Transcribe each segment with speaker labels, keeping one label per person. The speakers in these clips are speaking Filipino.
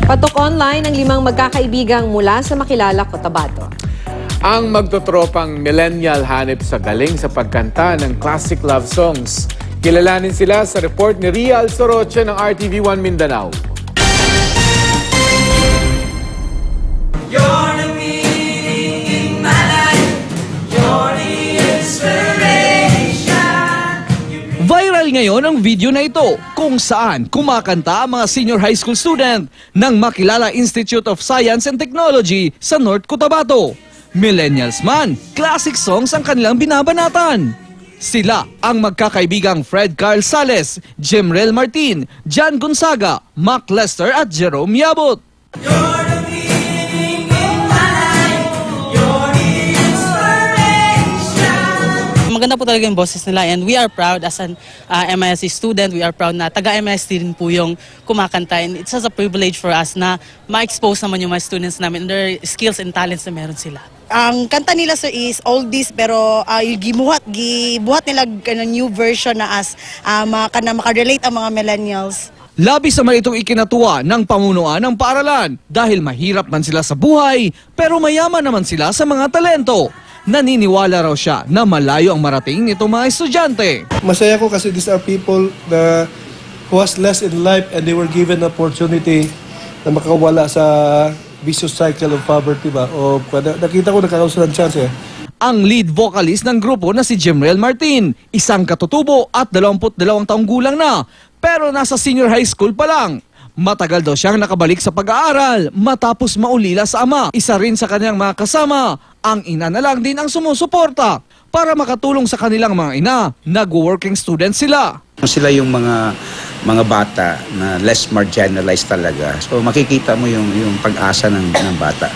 Speaker 1: Patok online ang 5 magkakaibigang mula sa Makilala, Cotabato.
Speaker 2: Ang magtotropang millennial hanip sa galing sa pagkanta ng classic love songs. Kilalanin sila sa report ni Rial Soroche ng RTV1 Mindanao.
Speaker 3: Viral ngayon ang video na ito kung saan kumakanta ang mga senior high school student ng Makilala Institute of Science and Technology sa North Cotabato. Millennials man, classic songs ang kanilang binabanatan. Sila ang magkakaibigang Fred Carl Sales, Jemrel Martin, Jan Gonzaga, Mac Lester at Jerome Yabot.
Speaker 4: Maganda po talaga yung boses nila and we are proud as an MISC student, we are proud na taga-MISC din po yung kumakanta and it's just a privilege for us na ma-expose naman yung mga students namin and their skills and talents na meron sila.
Speaker 5: Ang kanta nila sir is oldies pero gibuhat nila kanang new version na as makarelate ang mga millennials.
Speaker 3: Labis naman itong ikinatuwa ng pamunuan ng paaralan dahil mahirap man sila sa buhay pero mayaman naman sila sa mga talento. Naniniwala raw siya na malayo ang marating nitong mga estudyante.
Speaker 6: Masaya ko kasi these are people na who was less in life and they were given an opportunity na makawala sa vicious cycle of poverty ba? O nakita ko nagkakaroon ng chance eh.
Speaker 3: Ang lead vocalist ng grupo na si Jemrel Martin, isang katutubo at 22 taong gulang na, pero nasa senior high school pa lang. Matagal daw siyang nakabalik sa pag-aaral matapos maulila sa ama. Isa rin sa kanyang mga kasama, ang ina na lang din ang sumusuporta para makatulong sa kanilang mga ina. Nag-working student sila.
Speaker 7: Sila yung mga bata na less marginalized talaga. So makikita mo yung pag-asa ng bata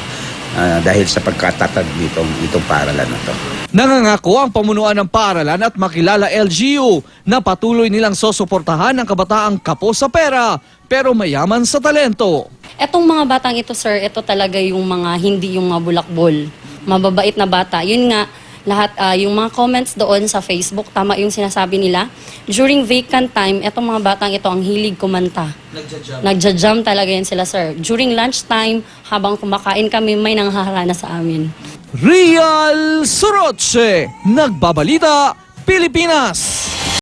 Speaker 7: dahil sa pagkatatag itong paaralan na to.
Speaker 3: Nangangako ang pamunuan ng paaralan at Makilala LGU na patuloy nilang susuportahan ang kabataang kapos sa pera pero mayaman sa talento.
Speaker 8: Etong mga batang ito, sir, ito talaga yung mga hindi yung mabulakbol, mababait na bata. Yun nga, lahat yung mga comments doon sa Facebook, tama yung sinasabi nila. During vacant time, etong mga batang ito ang hilig kumanta. Nagja-jam talaga yan sila, sir. During lunchtime, habang kumakain kami, may nanghaharana sa amin.
Speaker 3: Rial Soroche, Nagbabalita, Pilipinas.